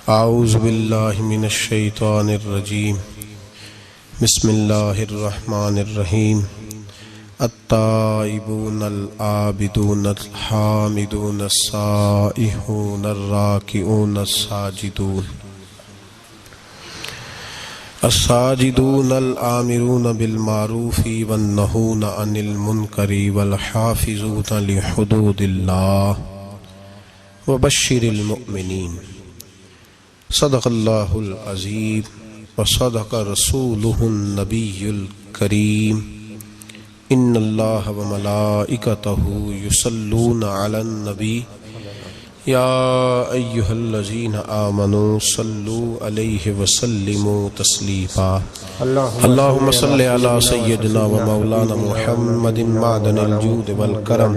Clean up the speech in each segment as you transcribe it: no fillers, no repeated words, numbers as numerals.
आऊज़ु बिल्लाहि मिनश शैतानिर रजीम। बिस्मिल्लाहिर्रहमानिर्रहीम। अत्ताइबूनल आबिदूनल हामिदूनस साइहूनर राकिऊनस साजिदून अस्साजिदूनल आमिरून बिल मारूफी वन्नहून अनिल मुनकरी वल हाफिज़ून लिहुदूदिल्लाह वबश्शिरिल मुमिनीन। सदक़ल्लाहुल अज़ीम व सदक़ रसूलुहुन नबियुल करीम। इन्नल्लाह व मलाइकतहु युसल्लूना अलन नबी या अय्युहल्लज़ीना आमनू सल्लू अलैहि व सल्लिमू तस्लीमा। अल्लाहुम्मा सल्लि अला सय्यिदिना व मौलाना मुहम्मदिन मादनिल जूद वल करम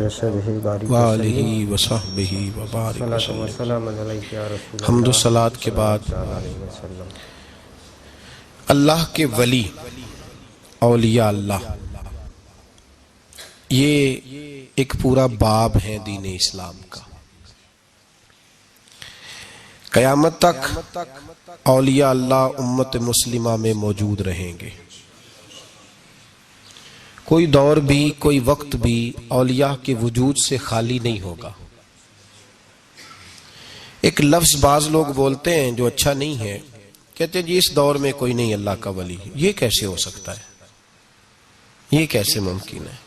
व आलिहि व सहबिहि व बारिक वसल्लम। हम्द व सलात के बाद अल्लाह के वली औलिया अल्लाह, ये एक पूरा बाब है दीन इस्लाम का। क़यामत तक औलिया अल्लाह उम्मत मुस्लिमा में मौजूद रहेंगे। कोई दौर भी, कोई वक्त भी औलिया के वजूद से खाली नहीं होगा। एक लफ्ज बाज लोग बोलते हैं जो अच्छा नहीं है, कहते हैं जी इस दौर में कोई नहीं अल्लाह का वली। ये कैसे हो सकता है? ये कैसे मुमकिन है?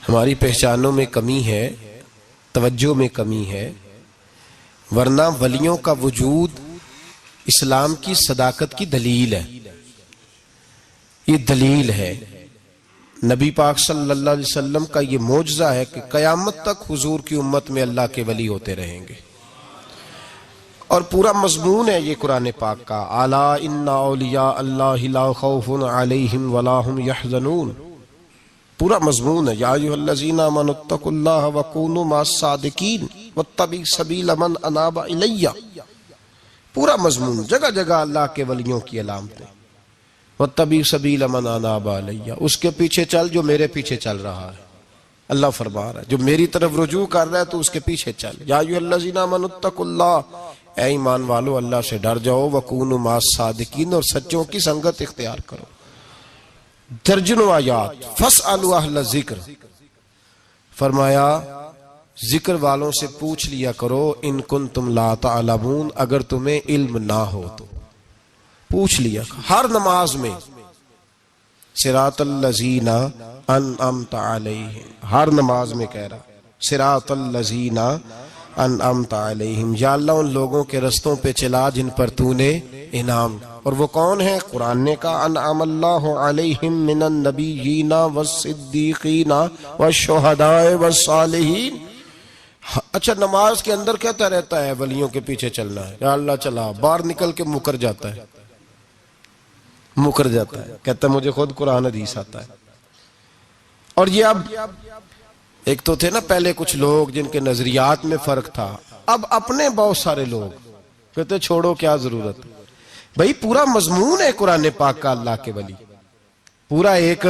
हमारी पहचानों में कमी है, तवज्जो में कमी है, वरना वलियों का वजूद इस्लाम की सदाकत की दलील है। ये दलील है। नबी पाक सल्लल्लाहु अलैहि वसल्लम का ये मौजज़ा है कि क़यामत तक हुजूर की उम्मत में अल्लाह के वली होते रहेंगे। और पूरा मज़मून है ये कुरान पाक का, अला इन्ना औलिया अल्लाहि ला खौफुन अलैहिम वला हुम यहज़नून। पूरा मज़मून है, या अय्युहल्लज़ीना आमनुत्तकुल्लाह व कूनू मस्सादिकीन वत्तबी सबील मन अनाबा इलैया। पूरा मज़मून, जगह जगह अल्लाह के वलियों की अलामतें। वत्तबी सबील मन अनाबा इलैया, उसके पीछे चल जो मेरे पीछे चल रहा है। अल्लाह फरमा रहा है जो मेरी तरफ रुजू कर रहा है तो उसके पीछे चल। या अय्युहल्लज़ीना आमनुत्तकुल्लाह, ऐ ईमान वालो अल्लाह से डर जाओ। व कूनू मस्सादिकीन, और सच्चों की संगत इख्तियार करो। दर्जनों आयात फस्अलू अहल ज़िक्र, फरमाया जिक्र वालों से पूछ लिया करो, इन कुंतुम ला तअलमून, अगर तुम्हें इल्म ना हो तो पूछ लिया। हर नमाज में सिरातल लज़ीना अनअमता अलैहिम, हर नमाज में कह रहा सिरातल लज़ीना अनअमता अलैहिम, या अल्लाह उन लोगों के रस्तों पे चला जिन पर तूने इनाम। और वो कौन है? कुरान ने कहा अनअमल्लाहु अलैहिम मिनन नबिय्यीना वस्सिद्दीकीना वश्शुहदाए वस्सालिहीन। अच्छा, नमाज के अंदर कहता रहता है वलियों के पीछे चलना है, या अल्लाह चला, बाहर निकल के मुकर जाता है, कहता मुझे खुद कुरान हदीस आता है। और ये अब एक तो थे ना पहले कुछ लोग जिनके नजरियात में फर्क था, अब अपने बहुत सारे लोग कहते छोड़ो क्या जरूरत। भाई पूरा मजमून है कुरान पाक का अल्लाह के वली, पूरा एक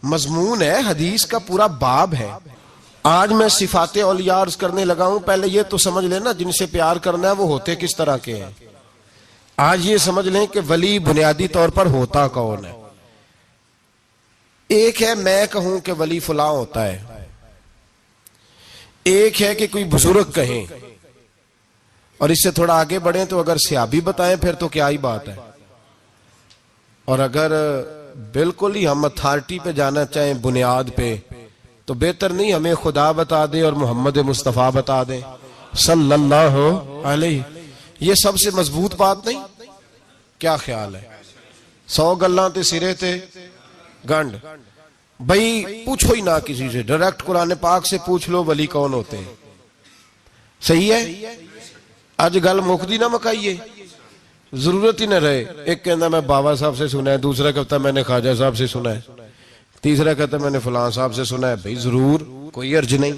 मजमून है, हदीस का पूरा बाब है। आज मैं सिफाते औलिया अर्ज करने लगा हूं, पहले ये तो समझ लेना जिनसे प्यार करना है वो होते किस तरह के हैं। आज ये समझ लें कि वली बुनियादी तौर पर होता कौन है। एक है मैं कहूं कि वली फलां होता है, एक है कि कोई बुजुर्ग कहें, और इससे थोड़ा आगे बढ़े तो अगर सहाबी बताएं फिर तो क्या ही बात है। और अगर बिल्कुल ही हम अथॉरिटी पे जाना चाहें, बुनियाद पे, तो बेहतर नहीं हमें खुदा बता दे और मोहम्मद मुस्तफ़ा बता दे सल्लल्लाहु अलैहि। ये सबसे मजबूत बात नहीं? क्या ख्याल है? 100 गल्लां ते सिरे ते गंढ। भाई पूछो ही ना किसी से, डायरेक्ट कुरान पाक से पूछ लो वली कौन होते हैं। सही है? आज गल मुकदी ना मकाइए, जरूरत ही ना रहे। एक कहता मैं बाबा साहब से सुना है, दूसरा कहता मैंने ख्वाजा साहब से सुना है, तीसरा कहता मैंने फलां साहब से सुना है। भाई जरूर, कोई अर्ज नहीं।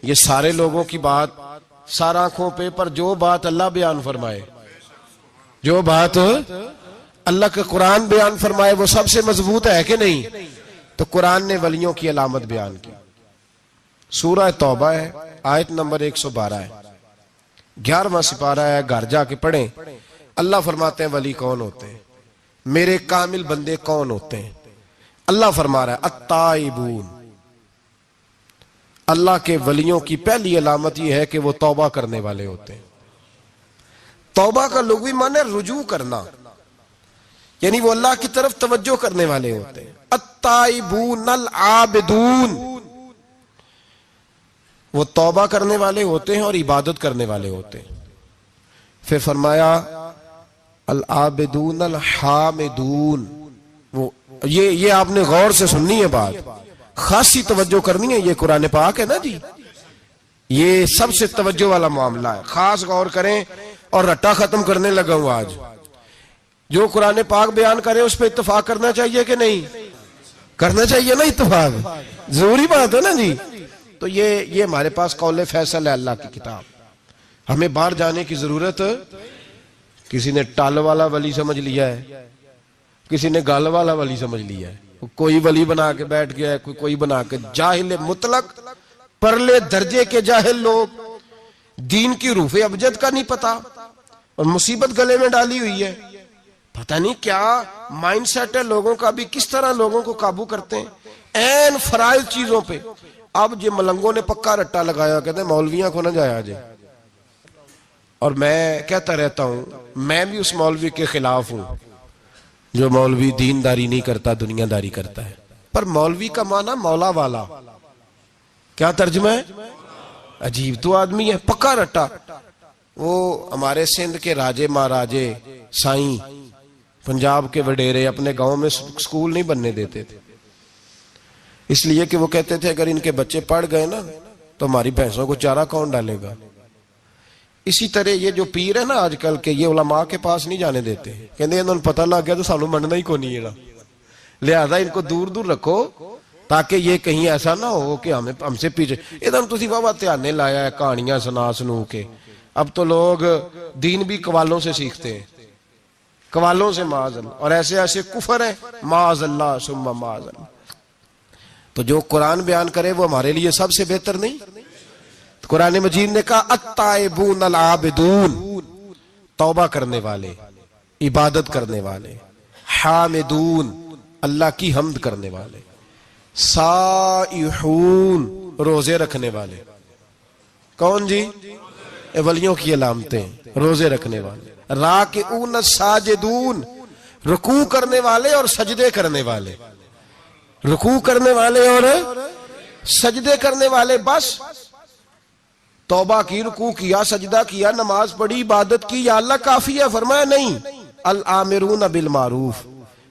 ये सारे लोगों की बात सार आंखों पे, पर जो बात अल्लाह बयान फरमाए, जो बात अल्लाह का कुरान बयान फरमाए वो सबसे मजबूत है कि नहीं? तो कुरान ने वलियों की अलामत बयान की। सूरह तौबा है, आयत नंबर 112 है। 11वां सिपारा है, घर जाके पढ़ें। अल्लाह फरमाते हैं वली कौन होते हैं, मेरे कामिल बंदे कौन होते हैं। अल्लाह फरमा रहा है अत्ताइबून, अल्लाह के वलियों की पहली अलामत यह है कि वो तौबा करने वाले होते हैं। तौबा का लुग़वी माने रुजू करना, यानी वो अल्लाह की तरफ तवज्जो करने वाले होते हैं। अत्ताइबून अल आबिदून, वो तौबा करने वाले होते हैं और इबादत करने वाले होते हैं। फिर फरमाया अल आबिदून अल हामिदून, वो ये आपने गौर से सुननी है बात, खासी तवज्जो करनी है। ये कुरान पाक है ना जी, ये सबसे तवज्जो वाला मामला है, खास गौर करें। और रट्टा खत्म करने लगा हूं आज, जो कुरान पाक बयान करे उस पर इत्तेफाक करना चाहिए कि नहीं करना चाहिए ना, इत्तेफाक जरूरी बात है ना जी। तो ये हमारे पास कौले फैसल है, अल्लाह की किताब, हमें बाहर जाने की जरूरत। किसी ने टाल वाला वली समझ लिया है, किसी ने गाल वाला वली समझ लिया है, कोई वली बना के बैठ गया है, कोई बना के। जाहिल मुतलक, परले दर्जे के जाहिल लोग, दीन की रूफे अबजद का नहीं पता और मुसीबत गले में डाली हुई है। पता नहीं क्या माइंडसेट है लोगों का, भी किस तरह लोगों को काबू करते हैं ऐन फराइज चीजों पे। अब ये मलंगों ने पक्का रट्टा लगाया, कहते मौलवियां को ना जाया जाए। और मैं कहता रहता हूं, मैं भी उस मौलवी के खिलाफ हूं जो मौलवी दीनदारी नहीं करता, दुनियादारी करता है। पर मौलवी का माना मौला वाला, क्या तर्जुमा है? अजीब तो आदमी है, पक्का रट्टा। वो हमारे सिंध के राजे महाराजे साईं, पंजाब के वडेरे अपने गांव में स्कूल नहीं बनने देते थे, इसलिए कि वो कहते थे अगर इनके बच्चे पढ़ गए ना तो हमारी भैंसों को चारा कौन डालेगा। इसी तरह ये जो पीर है ना आजकल के, ये उलमा के पास नहीं जाने देते, कहते इन्होंने पता लग गया तो सानू मनना ही को नहीं है, लिहाजा इनको दूर दूर रखो ताकि ये कहीं ऐसा ना हो कि हमें हमसे पीछे। इधर तुसी वावा ध्यान लाया है कहानियां सुना सुनू के। अब तो लोग दीन भी कवालों से सीखते हैं, कवालों से माजल, और ऐसे ऐसे कुफर है माजल्ला सुम्मा माजल। तो जो कुरान बयान करे वो हमारे लिए सबसे बेहतर नहीं। तो कुरान मजीद ने कहा अत्ताइबून अल आबिदून, तौबा करने वाले, इबादत करने वाले, हामिदून, अल्लाह की हम्द करने वाले, साइहून, रोजे रखने वाले। कौन जी? वलियों की अलामतें, रोजे रखने वाले। राकिऊन साजिदून, रुकू करने वाले और सजदे करने वाले, रुकू करने वाले और सजदे करने वाले। बस तौबा की, रुकू किया, सजदा किया, नमाज पढ़ी, इबादत की, या अल्लाह काफी है? फरमाया नहीं। अल आमिरून बिल मारूफ,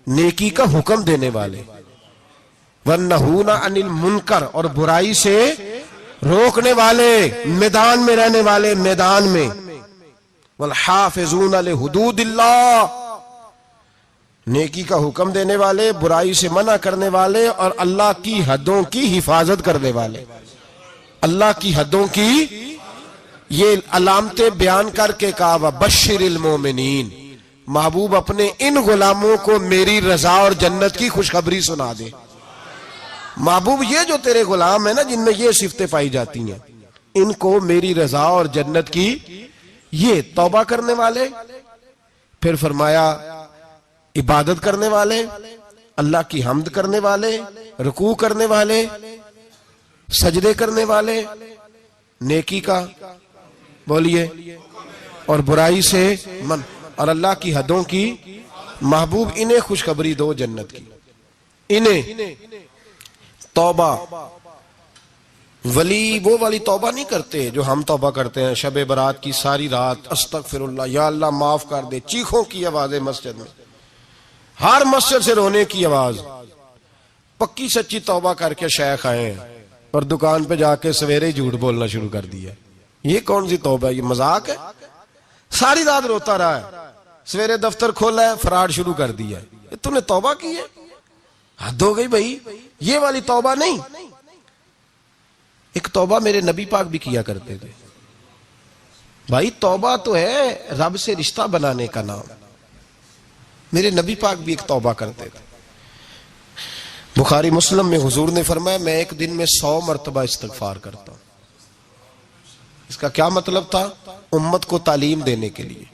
नेकी का हुक्म देने वाले, वन्नहूना अनिल मुनकर, और बुराई से रोकने वाले, मैदान में रहने वाले, मैदान में। वल हाफिजून लिहुदूदिल्लाह, नेकी का हुक्म देने वाले, बुराई से मना करने वाले और अल्लाह की हदों की हिफाजत करने वाले। अल्लाह की हदों की ये अलामतें बयान करके कहा बशिरिल मोमिनीन, महबूब अपने इन गुलामों को मेरी रजा और जन्नत की खुशखबरी सुना दे। महबूब ये जो तेरे गुलाम है ना जिनमें ये सिफतें पाई जाती हैं, इनको मेरी रजा और जन्नत की, ये तौबा करने वाले। फिर फरमाया इबादत करने वाले, अल्लाह की हम्द करने वाले, रुकू करने वाले, सजदे करने वाले, नेकी का बोलिए और बुराई से मन, और अल्लाह की हदों की। महबूब इन्हें खुशखबरी दो जन्नत की, इन्हें तौबा। वली वो वाली तौबा नहीं करते जो हम तौबा करते हैं, शब बरात की सारी रात अस्तगफिरुल्लाह, या अल्लाह माफ कर दे, चीखों की आवाजें मस्जिद में, हर मस्जिद से रोने की आवाज। पक्की सच्ची तौबा करके शेख आए और दुकान पे जाके सवेरे झूठ बोलना शुरू कर दिया। ये कौन सी तौबा है? ये मजाक है। सारी रात रोता रहा है, सवेरे दफ्तर खोला है, फराड शुरू कर दिया है। तूने तौबा की है? हद हो गई भाई, ये वाली तौबा नहीं। एक तौबा मेरे नबी पाक भी किया करते थे भाई। तौबा तो है रब से रिश्ता बनाने का नाम। मेरे नबी पाक भी एक तौबा करते थे। बुखारी मुस्लिम में हुजूर ने फरमाया मैं एक दिन में 100 मरतबा इस्तगफार करता हूं। इसका क्या मतलब था? उम्मत को तालीम देने के लिए।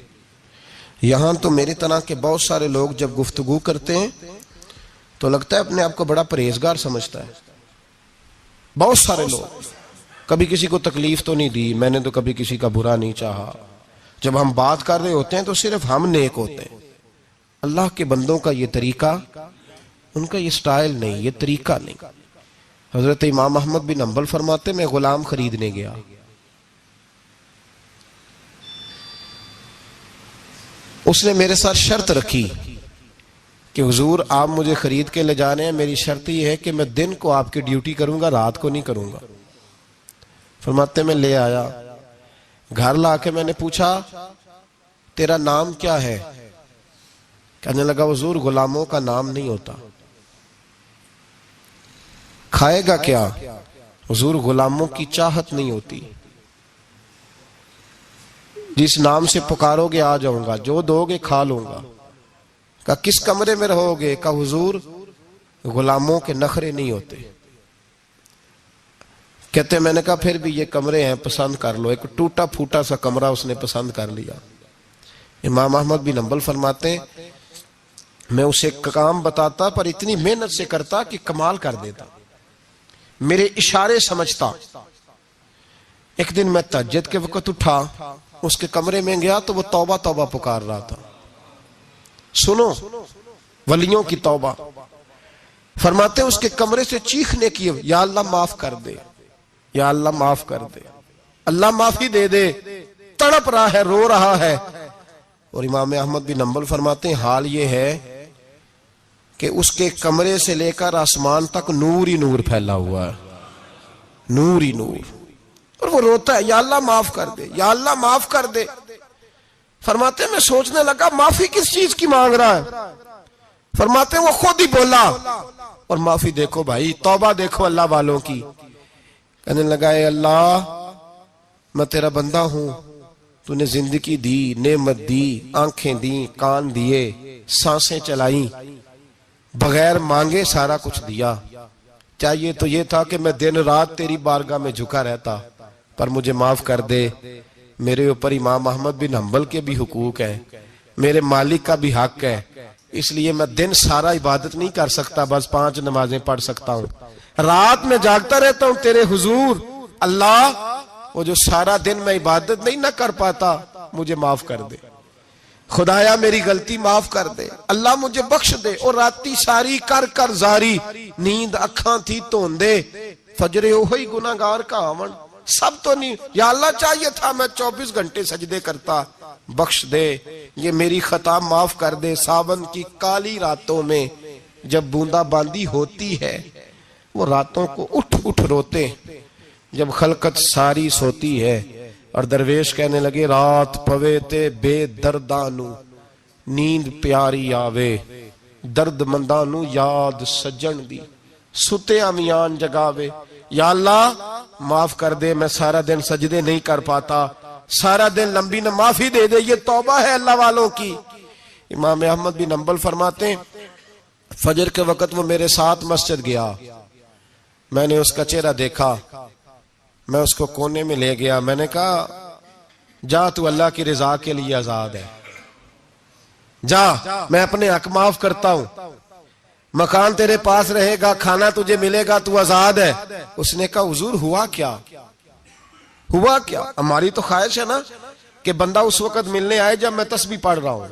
यहां तो मेरी तरह के बहुत सारे लोग जब गुफ्तगू करते हैं तो लगता है अपने आप को बड़ा परहेजगार समझता है। बहुत सारे लोग, कभी किसी को तकलीफ तो नहीं दी, मैंने तो कभी किसी का बुरा नहीं चाहा। जब हम बात कर रहे होते हैं तो सिर्फ हम नेक होते हैं। अल्लाह के बंदों का ये तरीका, उनका ये स्टाइल नहीं, ये तरीका नहीं। हजरत इमाम अहमद बिन हंबल फरमाते, मैं गुलाम खरीदने गया, उसने मेरे साथ शर्त रखी कि हुजूर आप मुझे खरीद के ले जाने हैं, मेरी शर्त यह है कि मैं दिन को आपकी ड्यूटी करूंगा, रात को नहीं करूंगा। फरमाते मैं ले आया, घर लाके मैंने पूछा तेरा नाम क्या है? कहने लगा हुजूर गुलामों का नाम नहीं होता। खाएगा क्या? हुजूर गुलामों की चाहत नहीं होती, जिस नाम से पुकारोगे आ जाऊंगा, जो दोगे खा लूंगा। कहा किस कमरे में रहोगे? कहा हुजूर गुलामों के नखरे नहीं होते। कहते मैंने कहा फिर भी ये कमरे हैं, पसंद कर लो। एक टूटा फूटा सा कमरा उसने पसंद कर लिया। इमाम अहमद बिन हंबल फरमाते मैं उसे काम बताता पर इतनी मेहनत से करता कि कमाल कर देता, मेरे इशारे समझता। एक दिन मैं तहज्जुद के वक्त उठा, उसके कमरे में गया तो वो तौबा तौबा पुकार रहा था। सुनो वलियों की तौबा। फरमाते उसके कमरे से चीखने की, या अल्लाह माफ कर दे, या अल्लाह माफ कर दे, अल्लाह माफी दे दे, तड़प रहा है, रो रहा है। और इमाम अहमद बिन हंबल फरमाते हाल ये है कि उसके कमरे से लेकर आसमान तक नूर ही नूर फैला हुआ है, नूर ही नूर। और वो रोता है, या अल्लाह माफ कर दे, या अल्लाह माफ कर दे। फरमाते मैं सोचने लगा माफी किस चीज की मांग रहा है? फरमाते वो खुद ही बोला, और माफी देखो भाई, तौबा देखो अल्लाह वालों की। कहने लगा अल्लाह मैं तेरा बंदा हूं, तूने जिंदगी दी, नेमत दी, आंखें दी, कान दिए, सांसें चलाई, बगैर मांगे सारा कुछ दिया। चाहिए तो ये था कि मैं दिन रात तेरी बारगाह में झुका रहता, पर मुझे माफ कर दे। मेरे ऊपर इमाम अहमद बिन हंबल के भी हुकूक है, मेरे मालिक का भी हक है, इसलिए मैं दिन सारा इबादत नहीं कर सकता, बस 5 नमाजें पढ़ सकता हूँ। रात में जागता रहता हूँ तेरे हुजूर। अल्लाह वो जो सारा दिन मैं इबादत नहीं ना कर पाता, मुझे माफ कर दे। खुदाया मेरी गलती माफ कर दे, अल्लाह मुझे बख्श दे। और राती सारी कर कर जारी, नींद अखा थी धोंदे, फजरे ओही गुनाहगार का आवन। सब तो नहीं, या अल्लाह चाहिए था मैं 24 घंटे सजदे करता, बख्श दे, ये मेरी खता माफ कर दे। सावन की काली रातों में जब बूंदाबांदी होती है, वो रातों को उठ उठ रोते, जब खलकत सारी सोती है। और दरवेश कहने लगे रात पवे ते बेदर्दानू, नींद प्यारी आवे, दर्द मंदानू याद सज्जन दी, सुते अमियान जगावे। या अल्लाह माफ कर दे, मैं सारा दिन सजदे नहीं कर पाता, सारा दिन लंबी न माफी दे दे, ये तौबा है अल्लाह वालों की। इमाम अहमद बिन हंबल फरमाते फजर के वक्त वो मेरे साथ मस्जिद गया, मैंने उसका चेहरा देखा, मैं उसको कोने में ले गया, मैंने कहा जा तू अल्लाह की रिजा के लिए आजाद है, जा मैं अपने हक माफ करता हूं, मकान तेरे पास रहेगा, खाना तुझे मिलेगा, तू आजाद है। उसने कहा हुजूर हुआ क्या, हुआ क्या? हमारी तो ख्वाहिश है ना कि बंदा उस वक्त मिलने आए जब मैं तस्बीह पढ़ रहा हूं,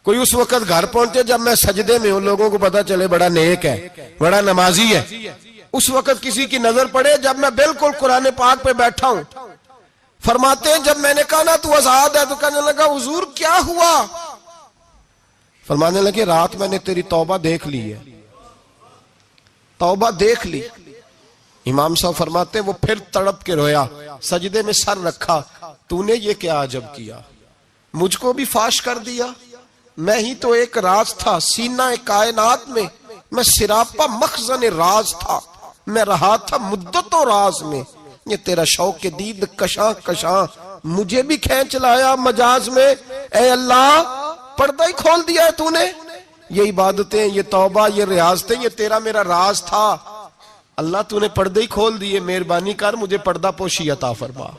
कोई उस वक्त घर पहुंचे जब मैं सजदे में हूं, लोगों को पता चले बड़ा नेक है, बड़ा नमाजी है। उस वक्त किसी की नजर पड़े जब मैं बिल्कुल कुरान पाक पे बैठा हूं। फरमाते हैं जब मैंने कहा ना तू आजाद है, तो कहने लगा हुजूर क्या हुआ? फरमाने लगे रात मैंने तेरी तौबा देख ली है, तौबा देख ली। इमाम साहब फरमाते वो फिर तड़प के रोया, सजदे में सर रखा, तूने ये क्या अजब किया, मुझको भी फाश कर दिया, मैं ही तो एक राज था, सीना कायनात में मैं सिरापा मखजन राज था, मैं रहा था मुद्दतों राज में, ये तेरा शौक दीद कशा कशा मुझे भी खींच लाया मजाज में। ए अल्लाह पर्दा ही खोल दिया है तूने, ये इबादतें, ये तौबा, ये रियाजतें, ये तेरा मेरा राज था। अल्लाह तूने पर्दे ही खोल दिए, मेहरबानी कर मुझे पर्दा पोशी अता फरमा।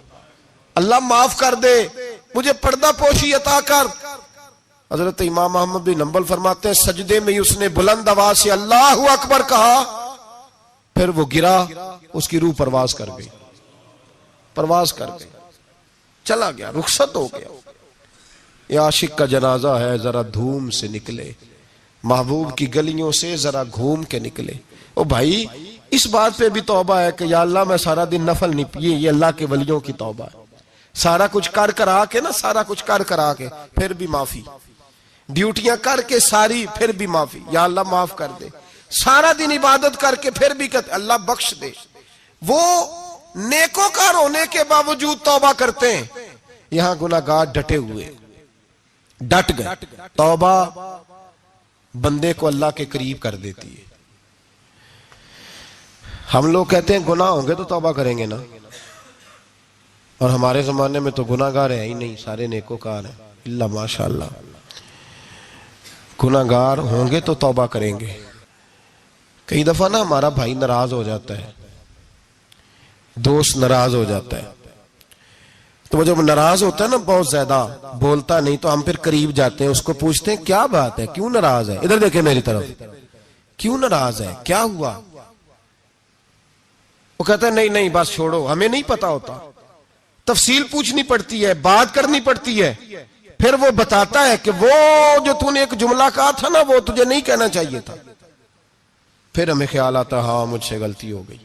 अल्लाह माफ कर दे, मुझे पर्दा पोशी अता कर। हजरत इमाम अहमद बिन हंबल फरमाते हैं सजदे में उसने बुलंद आवाज से अल्लाहु अकबर कहा, फिर वो गिरा, उसकी रूह परवाज कर गई, परवाज कर गई, चला गया, रुखसत हो गया। ये आशिक का जनाजा है, जरा धूम से निकले, महबूब की गलियों से जरा घूम के निकले। ओ भाई, इस बात पे भी तौबा है कि या अल्लाह मैं सारा दिन नफल नहीं पिए, ये अल्लाह के वलियों की तौबा है। सारा कुछ कर करा के ना, सारा कुछ कर करा के फिर भी माफी, ड्यूटियां करके सारी फिर भी माफी, या अल्लाह माफ कर दे। सारा दिन इबादत करके फिर भी कहते अल्लाह बख्श दे। वो नेकोकार होने के बावजूद तौबा करते हैं, यहां गुनाहगार डटे हुए, डट गए। तौबा बंदे को अल्लाह के करीब कर देती है। हम लोग कहते हैं गुनाह होंगे तो तौबा करेंगे ना, और हमारे जमाने में तो गुनाहगार है ही नहीं, सारे नेकोकार हैं, इल्ला माशाअल्लाह। गुनाहगार होंगे तो तौबा करेंगे। कई दफा ना हमारा भाई नाराज हो जाता है, दोस्त नाराज हो जाता है, तो वो जब नाराज होता है ना, बहुत ज्यादा बोलता नहीं, तो हम फिर करीब जाते हैं, उसको पूछते हैं क्या बात है, क्यों नाराज है, इधर देखे मेरी तरफ, क्यों नाराज है, क्या हुआ? वो कहता है नहीं नहीं बस छोड़ो, हमें नहीं पता होता, तफसील पूछनी पड़ती है, बात करनी पड़ती है। फिर वो बताता है कि वो जो तूने एक जुमला कहा था ना, वो तुझे नहीं कहना चाहिए था। फिर हमें ख्याल आता हाँ मुझसे गलती हो गई।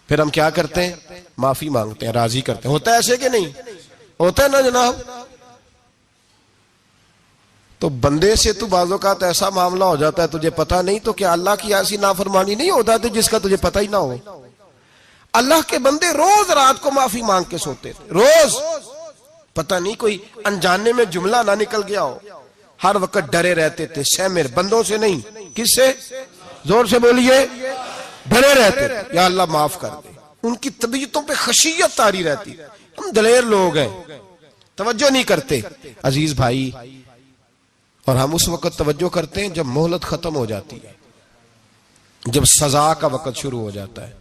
फिर हम क्या करते हैं, माफी मांगते हैं, राजी करते हैं। होता है ऐसे कि नहीं होता है ना जनाब? तो बंदे से तू बाज़ औक़ात ऐसा मामला हो जाता है तुझे पता नहीं, तो क्या अल्लाह की ऐसी नाफरमानी नहीं होता थी जिसका तुझे पता ही ना हो? अल्लाह के बंदे रोज रात को माफी मांग के सोते थे, रोज। पता नहीं कोई अनजाने में जुमला ना निकल गया हो। हर वक्त डरे रहते थे, सहमेर, बंदों से नहीं, किससे? जोर से बोलिए, डरे रहते थे, या अल्लाह माफ कर दे। उनकी तबीयतों पे खशियत तारी रहती। हम दलेर लोग हैं, तवज्जो नहीं करते अजीज भाई। और हम उस वक्त तवज्जो करते हैं जब मोहलत खत्म हो जाती है, जब सजा का वक्त शुरू हो जाता है।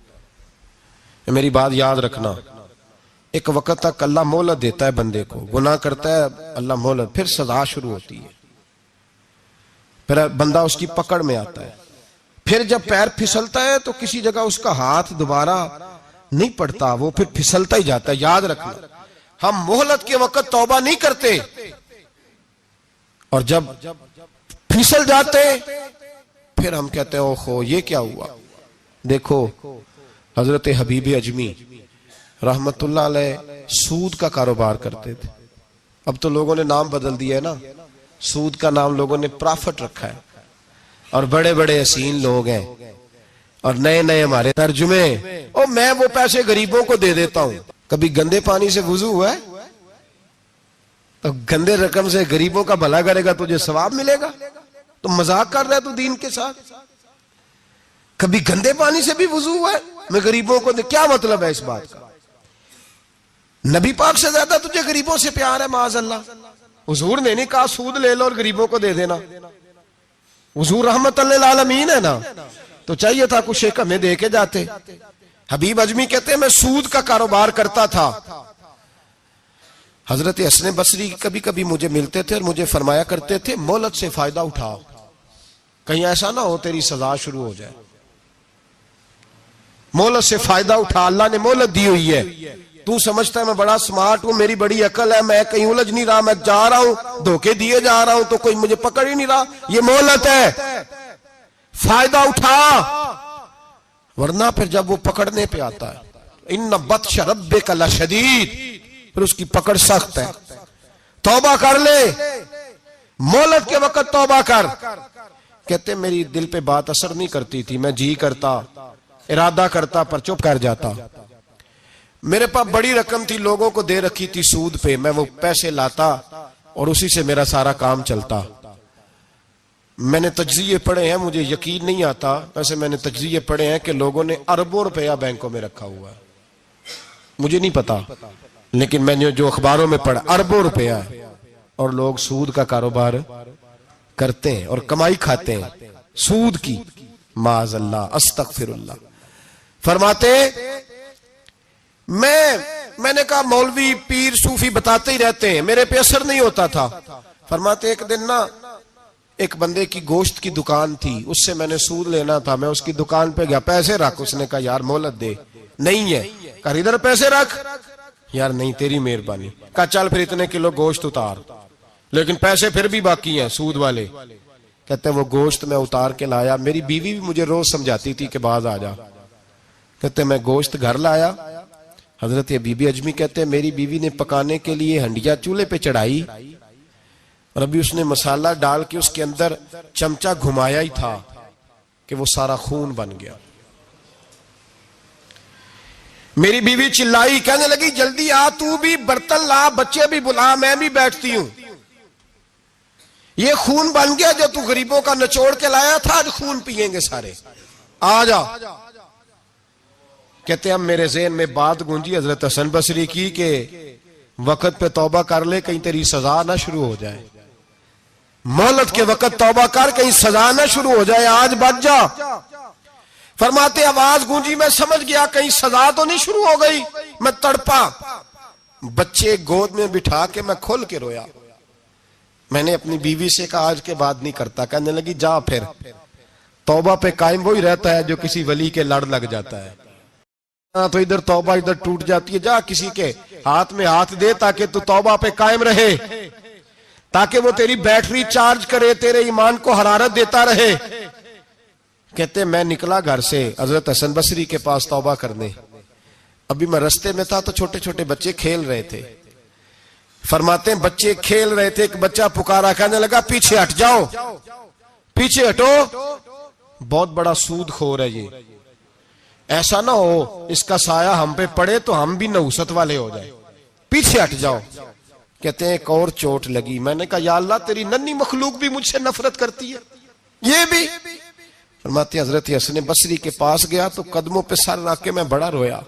मेरी बात याद रखना, एक वक्त तक अल्लाह मोहलत देता है बंदे को, गुनाह करता है अल्लाह मोहलत, फिर सजा शुरू होती है, फिर बंदा उसकी पकड़ में आता है। फिर जब पैर फिसलता है तो किसी जगह उसका हाथ दोबारा नहीं पड़ता, वो फिर फिसलता ही जाता है। याद रखना, हम मोहलत के वक्त तौबा नहीं करते, और जब फिसल जाते फिर हम कहते हैं ओहो ये क्या हुआ। देखो हजरत हबीब अजमी रहमतुल्लाह अलैह सूद का कारोबार करते थे। अब तो लोगों ने नाम बदल दिया है ना, सूद का नाम लोगों ने प्रॉफिट रखा है, और बड़े बड़े हसीन लोग हैं, और नए नए हमारे तर्जुमे, ओ मैं वो पैसे गरीबों को दे देता हूं। कभी गंदे पानी से वुजू हुआ है? तो गंदे रकम से गरीबों का भला करेगा तुझे सवाब मिलेगा? तो मजाक कर रहा है तू दीन के साथ। कभी गंदे पानी से भी वुजू हुआ है, मैं गरीबों को दे, क्या मतलब है इस बात का? नबी पाक से ज्यादा तुझे गरीबों से प्यार है माज़अल्लाह। हुजूर ने नहीं कहा सूद ले लो और गरीबों को दे देना, हुजूर रहमतुल लिल आलमीन है ना, तो चाहिए था कुछ एक हमें दे के जाते। हबीब अजमी कहते हैं मैं सूद का कारोबार करता था। हजरत हसन बसरी कभी कभी मुझे मिलते थे और मुझे फरमाया करते थे मोहलत से फायदा उठाओ, कहीं ऐसा ना हो तेरी सजा शुरू हो जाए। मोहलत से फायदा उठा, अल्लाह ने मोहलत दी हुई है। तू समझता है मैं बड़ा स्मार्ट हूं, मेरी बड़ी अकल है, मैं कहीं उलझ नहीं रहा, मैं जा रहा हूं, धोखे दिए जा रहा हूं, तो कोई मुझे पकड़ ही नहीं रहा। ये मोहलत है, फायदा उठा, वरना फिर जब वो पकड़ने पे आता है, इन्ना बत्श रब्बिका लशदीद, फिर उसकी पकड़ सख्त है। तौबा कर ले, मोहलत के वक्त तौबा कर। कहते मेरी दिल पे बात असर नहीं करती थी, मैं जी करता, इरादा करता, पर चुप कर जाता। मेरे पास बड़ी रकम थी, लोगों को दे रखी थी सूद पे, मैं वो पैसे लाता और उसी से मेरा सारा काम चलता। मैंने तज्जिए पढ़े हैं, मुझे यकीन नहीं आता, वैसे मैंने तज्जिए पढ़े हैं कि लोगों ने अरबों रुपया बैंकों में रखा हुआ है। मुझे नहीं पता, लेकिन मैंने जो अखबारों में पढ़ा अरबों रुपया है, और लोग सूद का कारोबार करते हैं और कमाई खाते हैं सूद की। माज़अल्लाह, अस्तगफिरुल्लाह। फरमाते मैं मैंने कहा मौलवी पीर सूफी बताते ही रहते हैं, मेरे पे असर नहीं होता था। फरमाते एक दिन ना एक बंदे की गोश्त की दुकान थी, उससे मैंने सूद लेना था, मैं उसकी दुकान पे गया, पैसे रख। उसने कहा यार मोहलत दे। नहीं है। कहा इधर पैसे रख। यार नहीं तेरी मेहरबानी। कहा चल फिर इतने किलो गोश्त उतार, लेकिन पैसे फिर भी बाकी हैं सूद वाले। कहते वो गोश्त मैं उतार के लाया। मेरी बीवी भी मुझे रोज समझाती थी कि बाज आ जा। कहते मैं गोश्त घर लाया। हजरत बीबी अजमी कहते हैं मेरी बीवी ने पकाने के लिए हंडिया चूल्हे पे चढ़ाई और अभी उसने मसाला डाल के उसके अंदर चमचा घुमाया ही था कि वो सारा खून बन गया। मेरी बीवी चिल्लाई, कहने लगी जल्दी आ, तू भी बर्तन ला, बच्चे भी बुला, मैं भी बैठती हूं। ये खून बन गया जो तू गरीबों का निचोड़ के लाया था, आज खून पिएंगे सारे, आ जा। कहते हम मेरे ज़हन में बात गूंजी हजरत हसन बसरी की कि वक्त पे तौबा कर ले, कहीं तेरी सजा ना शुरू हो जाए। मोहलत के वक्त तौबा कर, कहीं सजा ना शुरू हो जाए, आज बच जा। फरमाते आवाज गूंजी, मैं समझ गया कहीं सजा तो नहीं शुरू हो गई। मैं तड़पा, बच्चे गोद में बिठा के मैं खोल के रोया। मैंने अपनी बीवी से कहा आज के बाद नहीं करता। कहने लगी जा फिर, तौबा पे कायम वही रहता है जो किसी वली के लड़ लग जाता है। तो इधर तौबा इधर टूट जाती है। जा किसी के हाथ में हाथ दे ताकि तू तौबा पे कायम रहे, ताकि वो तेरी बैटरी चार्ज करे, तेरे ईमान को हरारत देता रहे। कहते मैं निकला घर से हजरत हसन बसरी के पास तौबा करने। अभी मैं रास्ते में था तो छोटे छोटे बच्चे खेल रहे थे। फरमाते हैं बच्चे खेल रहे थे, एक बच्चा पुकारा, कहने लगा पीछे हट जाओ, पीछे हटो, बहुत बड़ा सूद खोर है ये, ऐसा ना हो इसका साया हम पे पड़े तो हम भी नहुसत वाले हो जाए, पीछे हट जाओ। कहते हैं एक और चोट लगी। मैंने कहा या अल्लाह तेरी नन्ही मखलूक भी मुझसे नफरत करती है, ये भी। फरमाते हजरत हसन बसरी के पास गया तो कदमों पे सर रख के मैं बड़ा रोया।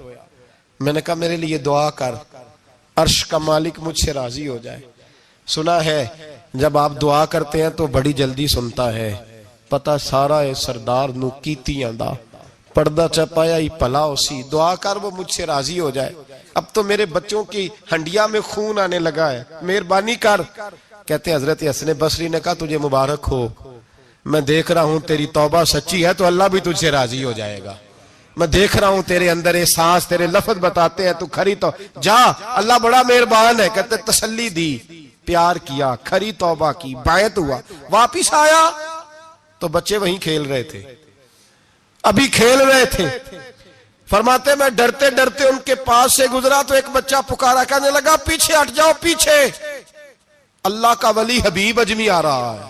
मैंने कहा मेरे लिए दुआ कर, अर्श का मालिक मुझसे राजी हो जाए। सुना है जब आप दुआ करते हैं तो बड़ी जल्दी सुनता है। पता सारा है सरदार नू कीतियां दा पर्दा चपाया ही भला उसी, दुआ कर वो मुझसे राजी हो जाए। अब तो मेरे बच्चों की हंडिया में खून आने लगा है, मेहरबानी कर। कहते हजरत हसन बसरी ने कहा तुझे मुबारक हो, मैं देख रहा हूं तेरी तौबा सच्ची है तो अल्लाह भी तुझसे राजी हो जाएगा। मैं देख रहा हूं तेरे अंदर ये सांस, तेरे लफ्ज बताते हैं तू खरी तो जा, अल्लाह बड़ा मेहरबान है। कहते तसल्ली दी, प्यार किया, खरी तौबा की, बायत हुआ, वापिस आया तो बच्चे वहीं खेल रहे थे, अभी खेल रहे थे। फरमाते मैं डरते डरते उनके पास से गुजरा तो एक बच्चा पुकारा, कहने लगा पीछे हट जाओ, पीछे। अल्लाह का वली हबीब अजमी आ रहा है,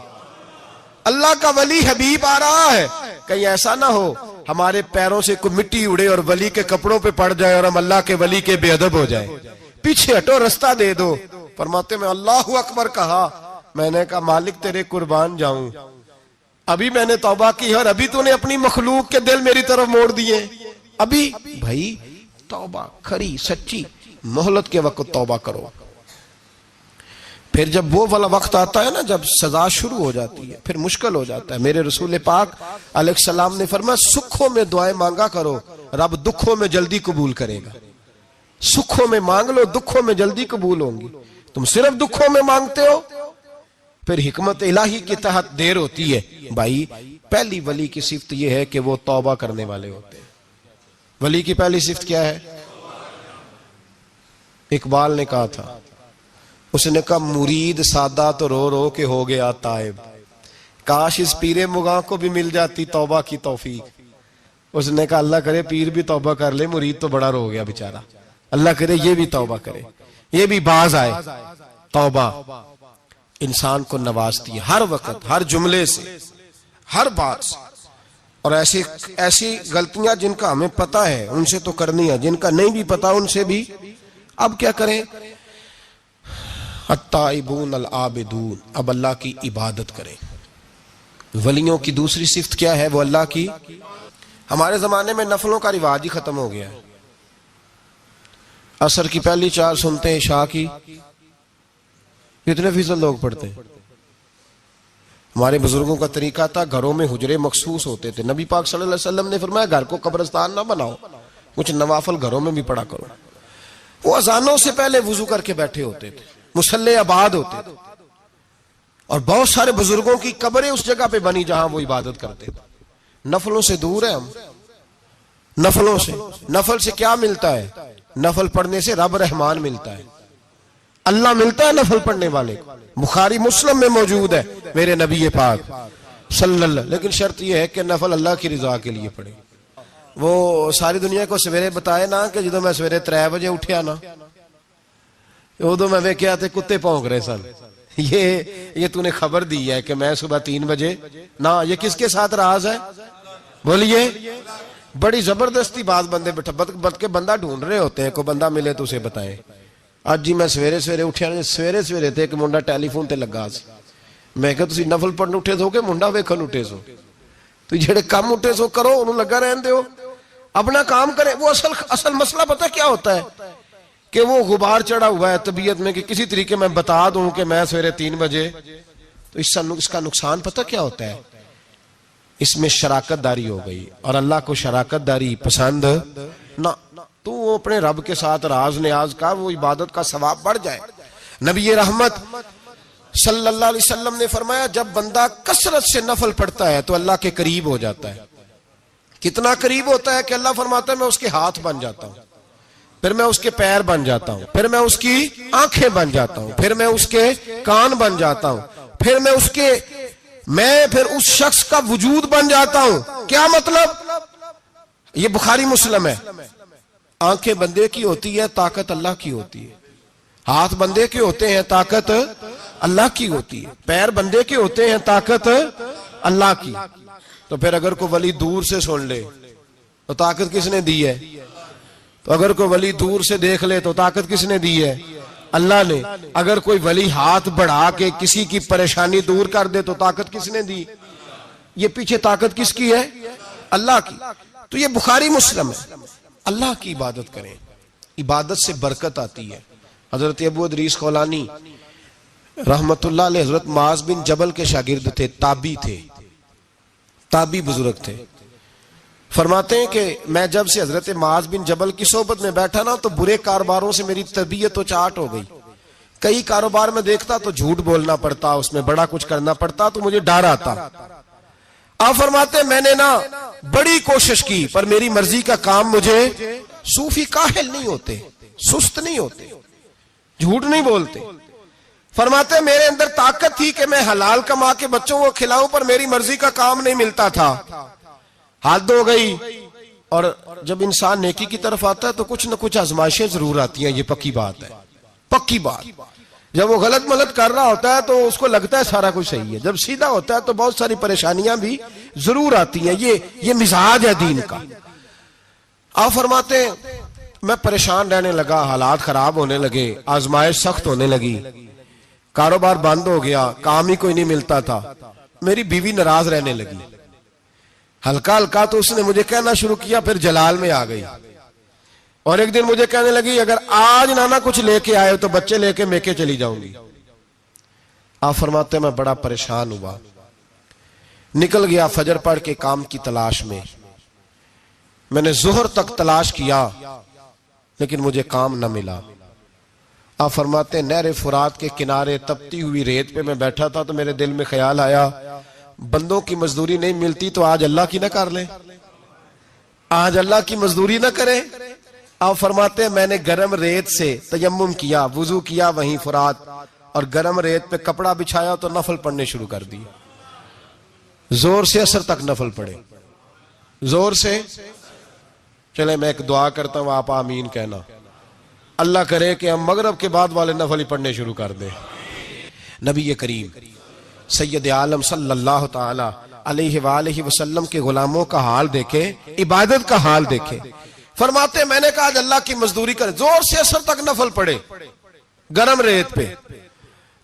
अल्लाह का वली हबीब आ रहा है। कहीं ऐसा ना हो हमारे पैरों से कोई मिट्टी उड़े और वली के कपड़ों पे पड़ जाए और हम अल्लाह के वली के बेअदब हो जाए। पीछे हटो, रास्ता दे दो। फरमाते मैं अल्लाहु अकबर कहा। मैंने कहा मालिक तेरे कुर्बान जाऊं, अभी मैंने तौबा की और अभी तूने अपनी मखलूक के दिल मेरी तरफ मोड़ दिए। अभी भाई तौबा खरी सच्ची, मोहलत के वक्त तौबा करो। फिर जब वो वाला वक्त आता है ना जब सजा शुरू हो जाती है फिर मुश्किल हो जाता है। मेरे रसूल पाक अलैहिस्सलाम ने फरमाया सुखों में दुआएं मांगा करो, रब दुखों में जल्दी कबूल करेगा। सुखों में मांग लो, दुखों में जल्दी कबूल होंगी। तुम सिर्फ दुखों में मांगते हो फिर हिकमत इलाही के तहत देर होती है। भाई पहली वली की सिफ्त यह है कि वो तौबा करने वाले होते हैं। वली की पहली सिफ्त क्या है? इकबाल ने कहा था, उसने कहा मुरीद सादा तो रो रो के हो गया ताइब, काश इस पीरे मुगा को भी मिल जाती तौबा की तौफीक। उसने कहा अल्लाह करे पीर भी तौबा कर ले, मुरीद तो बड़ा रो गया बेचारा, अल्लाह करे ये भी तौबा करे, ये भी बाज आए। तौबा इंसान को नवाजती है हर वक्त, हर जुमले से, हर बात से। और ऐसी गलतियां जिनका हमें पता है उनसे तो करनी है, जिनका नहीं भी पता उनसे भी अब क्या करें? अत्ताइबून अल आबिदून, अब अल्लाह की इबादत करें। वलियों की दूसरी सिफ्त क्या है? वो अल्लाह की, हमारे जमाने में नफलों का रिवाज ही खत्म हो गया है। असर की पहली चार सुनते हैं, शाह की कितने फीसद लोग पढ़ते हैं? हमारे बुजुर्गों का तरीका था, घरों में हुजरे मखसूस होते थे। नबी पाक सल्लल्लाहु अलैहि वसल्लम ने फरमाया घर को कब्रिस्तान ना बनाओ, कुछ नवाफल घरों में भी पढ़ा करो। वो अजानों से पहले वुजू करके बैठे होते थे, मुसल्ले आबाद होते थे, और बहुत सारे बुजुर्गों की कब्रें उस जगह पे बनी जहां वो इबादत करते थे। नफलों से दूर है हम, नफलों से। नफल से क्या मिलता है? नफल पढ़ने से रब रहमान मिलता है, अल्लाह मिलता है नफल पढ़ने वाले को। बुखारी मुस्लिम में मौजूद है मेरे नबी पाक सल्लल्लाहु। लेकिन शर्त यह है कि नफल अल्लाह की रिजा के लिए पढ़े। वो सारी दुनिया को सवेरे बताए ना कि जो मैं सवेरे 3 बजे उठिया ना, उदो मैं वेख्या थे कुत्ते भौंक रहे सन। ये तूने खबर दी है कि मैं सुबह 3 बजे ना। ये किसके साथ राज है? बोलिए। बड़ी जबरदस्ती बात बंदे बद के बंदा ढूंढ रहे होते हैं, कोई बंदा मिले तो उसे बताए। आज जी मैं सवेरे सवेरे उठिया, सवेरे सवेरे थे एक मुंडा टेलीफोन ते लगा सी। मैं कहा तुसी नफल पढ़न उठे सो के मुंडा वेखन उठे सो? तो जेड़े काम उठे सो करो, उन्होंने लगा रहन दो, अपना काम करे। वो असल मसला पता क्या होता है कि वो गुबार चढ़ा हुआ है तबीयत में कि किसी तरीके मैं बता दूं कि मैं सवेरे 3 बजे, तो इसका नुकसान पता क्या होता है? इसमें शराकतदारी हो गई, और अल्लाह को शराकतदारी पसंद ना। तो वो अपने रब के साथ राज न्याज का, वो इबादत का सवाब बढ़ जाए। नबी रहमत सल्लल्लाहु अलैहि वसल्लम ने फरमाया, जब बंदा कसरत से नफल पढ़ता है तो अल्लाह के करीब हो जाता है। कितना करीब होता है कि अल्लाह फरमाता है मैं उसके हाथ बन जाता हूं, फिर मैं उसके पैर बन जाता हूं, फिर मैं उसकी आंखें बन जाता हूं, फिर मैं उसके कान बन जाता हूं, फिर उस शख्स का वजूद बन जाता हूं। क्या मतलब? ये बुखारी मुस्लिम है। आंखें बंदे की होती है, ताकत अल्लाह की होती है। हाथ बंदे के होते हैं, ताकत अल्लाह की होती है। पैर बंदे के होते हैं, ताकत अल्लाह की। तो फिर अगर कोई वली दूर से सुन ले तो ताकत किसने दी है? तो अगर कोई वली दूर से देख ले तो ताकत किसने दी है? अल्लाह ने। अगर कोई वली हाथ बढ़ा के किसी की परेशानी दूर कर दे तो ताकत किसने दी? ये पीछे ताकत किसकी है? अल्लाह की। तो ये बुखारी मुस्लिम है। अल्लाह की इबादत करें, इबादत से बरकत आती है। हजरत अबू इदरीस खौलानी रहमतुल्लाह अलैह हजरत माज बिन जबल के शागिर्द थे, ताबी बुजुर्ग थे। फरमाते हैं कि मैं जब से हजरत माज बिन जबल की सोबत में बैठा ना, तो बुरे कारोबारों से मेरी तबीयत तो चाट हो गई। कई कारोबार में देखता तो झूठ बोलना पड़ता, उसमें बड़ा कुछ करना पड़ता, तो मुझे डर आता। आप फरमाते मैंने ना बड़ी कोशिश की, पर मेरी मर्जी का काम मुझे। सूफी काहिल नहीं होते, सुस्त नहीं होते, झूठ नहीं बोलते। फरमाते मेरे अंदर ताकत थी कि मैं हलाल कमा के बच्चों को खिलाऊं, पर मेरी मर्जी का काम नहीं मिलता था। हद हो गई। और जब इंसान नेकी की तरफ आता है तो कुछ न कुछ आजमाइशें जरूर आती हैं, ये पक्की बात है, पक्की बात। जब वो गलत मलत कर रहा होता है तो उसको लगता है सारा कुछ सही है, जब सीधा होता है तो बहुत सारी परेशानियां भी जरूर आती हैं। ये मिजाज है दीन का। आप फरमाते मैं परेशान रहने लगा, हालात खराब होने लगे, आजमाइश सख्त होने लगी, कारोबार बंद हो गया, काम ही कोई नहीं मिलता था। मेरी बीवी नाराज रहने लगी, हल्का हल्का तो उसने मुझे कहना शुरू किया, फिर जलाल में आ गई। और एक दिन मुझे कहने लगी अगर आज नाना कुछ लेके आए तो बच्चे लेके मेके चली जाऊंगी। आप फरमाते मैं बड़ा परेशान हुआ, निकल गया फजर पढ़ के काम की तलाश में। मैंने जोहर तक तलाश किया लेकिन मुझे काम न मिला। आप फरमाते नहर फुरात के किनारे तपती हुई रेत पे मैं बैठा था, तो मेरे दिल में ख्याल आया बंदों की मजदूरी नहीं मिलती तो आज अल्लाह की ना कर ले, आज अल्लाह की मजदूरी ना करे। आप फरमाते मैंने गर्म रेत से तयम्मुम किया, वुजू किया वहीं फुरात, और गर्म रेत पे कपड़ा बिछाया तो नफल पढ़ने शुरू कर दिए। जोर से असर तक नफल पढ़े, जोर से। चले मैं एक दुआ करता हूं, आप आमीन कहना। अल्लाह करे कि हम मगरब के बाद वाले नफल ही पढ़ने शुरू कर दें। नबी करीम सैयद आलम सल्लल्लाहु ताला अलैहि वसल्लम के गुलामों का हाल देखे, इबादत का हाल देखे। फरमाते मैंने कहा आज अल्लाह की मजदूरी करे, जोर से असर तक नफल पड़े गरम रेत पे।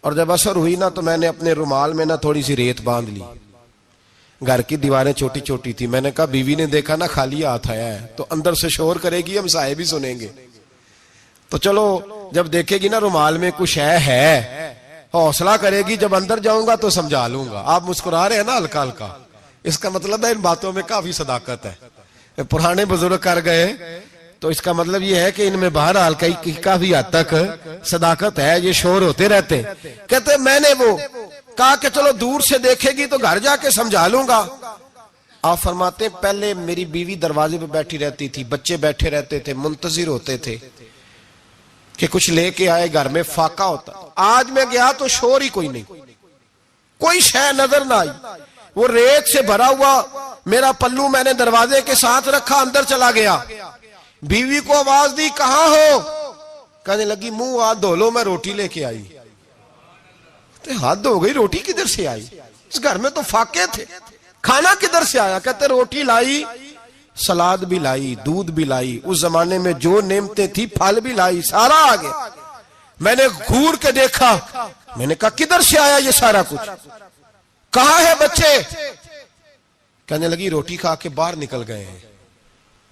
और जब असर हुई ना तो मैंने अपने रुमाल में ना थोड़ी सी रेत बांध ली। घर की दीवारें छोटी छोटी थी। मैंने कहा बीवी ने देखा ना खाली हाथ आया है तो अंदर से शोर करेगी, हम साहिब भी सुनेंगे। तो चलो जब देखेगी ना रुमाल में कुछ है हौसला करेगी, जब अंदर जाऊंगा तो समझा लूंगा। आप मुस्कुरा रहे हैं ना हल्का हल्का, इसका मतलब है इन बातों में काफी सदाकत है। पुराने बुजुर्ग कर गए तो इसका मतलब ये है कि इनमें बहरहाल कई काफी हद तक सदाकत है, ये शोर होते रहते। कहते मैंने वो कहा कि चलो दूर से देखेगी तो घर जाके समझा लूंगा। आप फरमाते पहले मेरी बीवी दरवाजे पे बैठी रहती थी, बच्चे बैठे रहते थे, मुंतजिर होते थे कि कुछ लेके आए, घर में फाका होता। आज मैं गया तो शोर ही कोई नहीं, कोई शय नजर ना आई। वो रेत से भरा हुआ मेरा पल्लू मैंने दरवाजे के साथ रखा, अंदर चला गया। बीवी को आवाज दी, कहां हो? कहने लगी मुंह हाथ धो लो, मैं रोटी लेके आई। तो हाथ धो गई, रोटी किधर से आई? इस घर में तो फाके थे, खाना किधर से आया? कहते रोटी लाई, सलाद भी लाई, दूध भी लाई, उस जमाने में जो नेमतें थी फल भी लाई, सारा आ गया। मैंने घूर के देखा, मैंने कहा किधर से आया ये सारा कुछ? कहां है बच्चे? कहने लगी रोटी खा के बाहर निकल गए हैं।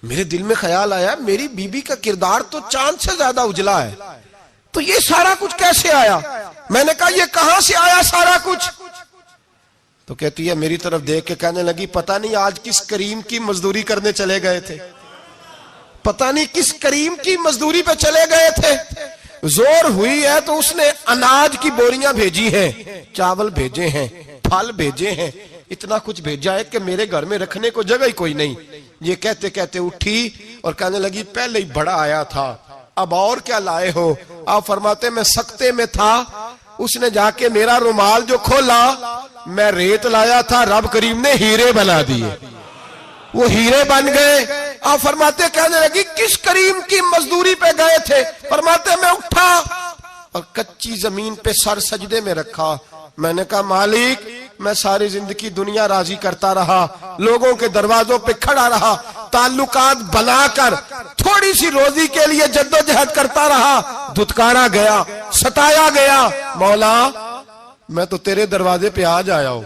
मेरे दिल में ख्याल आया मेरी बीबी का किरदार तो चांद से ज्यादा उजला है, तो ये सारा कुछ कैसे आया? मैंने कहा ये कहां से आया सारा कुछ? तो कहती है मेरी तरफ देख के कहने लगी पता नहीं आज किस करीम की मजदूरी करने चले गए थे, पता नहीं किस करीम की मजदूरी पे चले गए थे। जोर हुई है तो उसने अनाज की बोरियां भेजी हैं, चावल भेजे हैं, फल भेजे हैं, इतना कुछ भेजा है कि मेरे घर में रखने को जगह ही कोई नहीं। ये कहते कहते उठी और कहने लगी पहले ही बड़ा आया था, अब और क्या लाए हो? आप फरमाते मैं सख्ते में था, उसने जाके मेरा रुमाल जो खोला, मैं रेत लाया था, रब करीम ने हीरे बना दिए, वो हीरे बन गए। आप फरमाते कहने लगी किस करीम की मजदूरी पे गए थे? फरमाते मैं उठा और कच्ची जमीन पे सर सजदे में रखा। मैंने कहा मालिक मैं सारी जिंदगी दुनिया राजी करता रहा, लोगों के दरवाजों पे खड़ा रहा, ताल्लुकात बनाकर थोड़ी सी रोजी के लिए जद्दोजहद करता रहा, धुतकारा गया, सताया गया। मौला मैं तो तेरे दरवाजे पे आज आया हूं,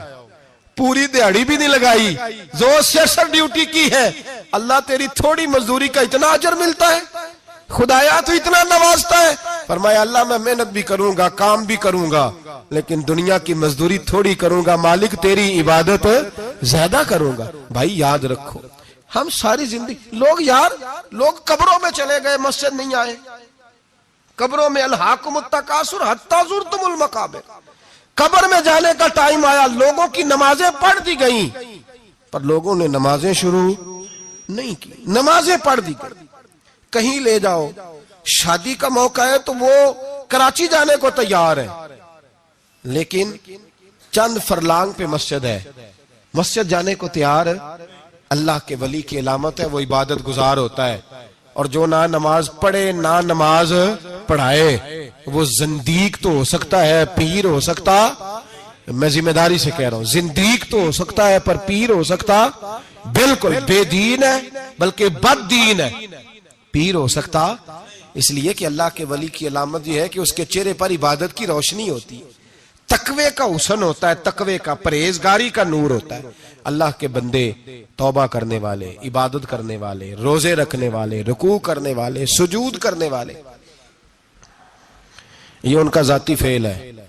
पूरी दिहाड़ी भी नहीं लगाई, जोर से सर ड्यूटी की है, अल्लाह तेरी थोड़ी मजदूरी का इतना अजर मिलता है, खुदाया तो इतना नवाजता है। फरमाया अल्लाह मैं मेहनत भी करूंगा, काम भी करूंगा, लेकिन दुनिया की मजदूरी थोड़ी करूंगा, मालिक तेरी इबादत ज्यादा करूंगा। भाई याद रखो हम सारी जिंदगी लोग कब्रों में चले गए, मस्जिद नहीं आए, कब्रों में अलहाकुमुत तकासुर हत्ता ज़ुरतुमुल मकाबिर, कब्र में जाने का टाइम आया, लोगों की नमाजें पढ़ दी गई पर लोगों ने नमाजें शुरू नहीं की, नमाजें पढ़ दी गई। कहीं ले जाओ, शादी का मौका है तो वो कराची जाने को तैयार है, लेकिन चंद फरलांग पे मस्जिद है, मस्जिद जाने को तैयार है। अल्लाह के वली की अलामत है, वो इबादत गुजार होता है। और जो ना नमाज पढ़े ना नमाज पढ़ाए वो जिंदीक तो हो सकता है, पीर हो सकता, मैं जिम्मेदारी से कह रहा हूं, जिंदीक तो हो सकता है पर पीर हो सकता बिल्कुल बेदीन है, बल्कि बददीन है, पीर हो सकता। इसलिए कि अल्लाह के वली की अलामत यह है कि उसके चेहरे पर इबादत की रोशनी होती है, तकवे का हुस्न होता है, तकवे का, परहेजगारी का नूर होता है। अल्लाह के बंदे तौबा करने वाले, इबादत करने वाले, रोजे रखने वाले, रुकू करने वाले, सुजूद करने वाले, ये उनका जाती फेल है।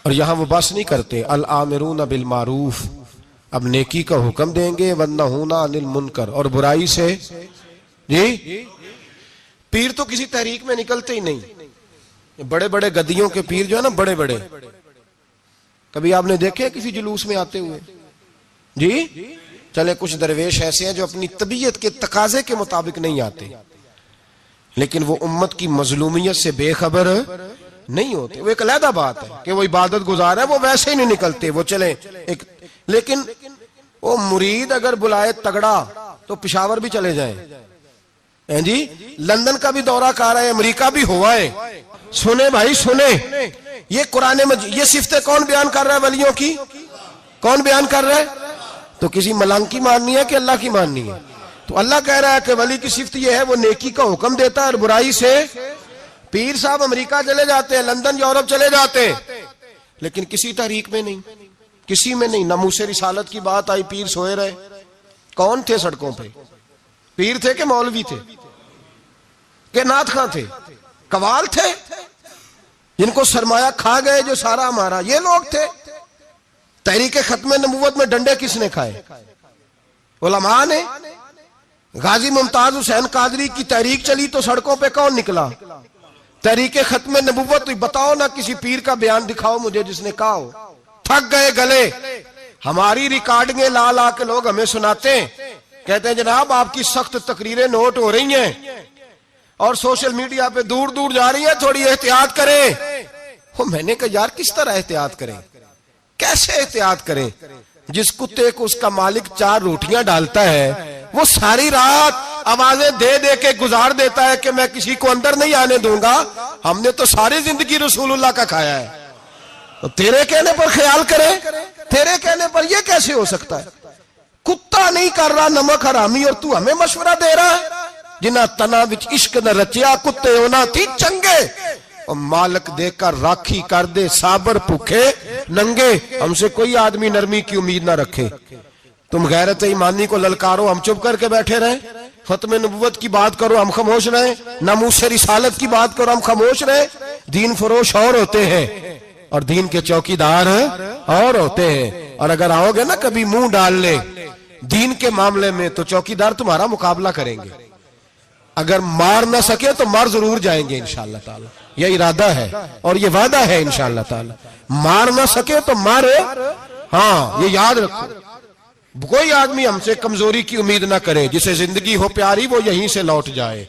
और यहां वो बस नहीं करते, अल आमिरून बिल मारूफ, अब नेकी का हुक्म देंगे, वन्नहूना अनिल मुनकर, और बुराई से। जी पीर तो किसी तहरीक में निकलते ही नहीं, बड़े बड़े गद्दियों के पीर जो है ना, बड़े बड़े, कभी आपने देखे किसी जुलूस में आते हुए? जी चले कुछ दरवेश ऐसे हैं जो अपनी तबीयत के तकाजे के मुताबिक नहीं आते, लेकिन वो उम्मत की मजलूमियत से बेखबर नहीं होते। वो एक अलहदा बात है कि वो इबादत गुजार है, वो वैसे ही नहीं निकलते, वो चले एक, लेकिन वो मुरीद अगर बुलाए तगड़ा तो पिशावर भी चले जाए। जी लंदन का भी दौरा कर रहे हैं, अमेरिका भी हुआ है। सुने भाई सुने, ये कुरान मजीद, ये सिफतें कौन बयान कर रहा है वलियों की? कौन बयान कर रहा है? तो किसी मलंग की माननी है कि अल्लाह की माननी है? तो अल्लाह कह रहा है कि वली की सिफत ये है, वो नेकी का हुक्म देता है और बुराई से। पीर साहब अमेरिका चले जाते हैं, लंदन यूरोप चले जाते हैं, लेकिन किसी तहरीक में नहीं, किसी में नहीं। नमूसे रिसालत की बात आई, पीर सोए रहे। कौन थे सड़कों पे? पीर थे कि मौलवी थे कि नाथ खां थे, कवाल थे जिनको सरमाया खा गए जो सारा हमारा, ये लोग थे। तहरीक खत्म नबूवत में डंडे किसने खाए? उलमा ने। गाजी मुमताज हुसैन कादरी की तहरीक चली तो सड़कों पे कौन निकला? तहरीके खत्म नबुव्वत। बताओ ना, किसी पीर का बयान दिखाओ मुझे जिसने कहा हो। थक गए गले। हमारी रिकॉर्डिंगें ला ला के लोग हमें सुनाते हैं, कहते हैं जनाब आपकी सख्त तकरीरें नोट हो रही हैं और सोशल मीडिया पे दूर दूर जा रही है, थोड़ी एहतियात करें। हो, मैंने कहा यार किस तरह एहतियात करें, कैसे एहतियात करें? जिस कुत्ते को उसका मालिक 4 रोटियां डालता है वो सारी रात आवाजें दे दे के गुजार देता है कि मैं किसी को अंदर नहीं आने दूंगा। हमने तो सारी जिंदगी रसूलुल्लाह का खाया है, तो तेरे कहने पर ख्याल करें, तेरे कहने पर यह कैसे हो सकता है? कुत्ता नहीं कर रहा नमक हरामी और तू हमें मशवरा दे रहा है। जिन्ना तना विच इश्क न रचिया कुत्ते होना थी चंगे, और मालक देकर राखी कर दे साबर भूखे नंगे। हमसे कोई आदमी नरमी की उम्मीद ना रखे। तुम गैरत ईमानी को ललकारो, हम चुप करके बैठे रहे। खत्म नबुव्वत की बात करो, हम खामोश रहे। नामूस रिसालत की बात करो, हम खामोश रहे। दीन फरोश और होते हैं और दीन के चौकीदार और होते हैं। और अगर आओगे ना कभी मुंह डाल ले दीन के मामले में, तो चौकीदार तुम्हारा मुकाबला करेंगे। अगर मार ना सके तो मार जरूर जाएंगे इंशाअल्लाह ताला। यह इरादा है और ये वादा है इंशाअल्लाह ताला। मार ना सके तो मारे, हाँ ये याद रखो। कोई आदमी हमसे कमजोरी की उम्मीद ना करे। जिसे जिंदगी हो प्यारी वो यहीं से लौट जाए।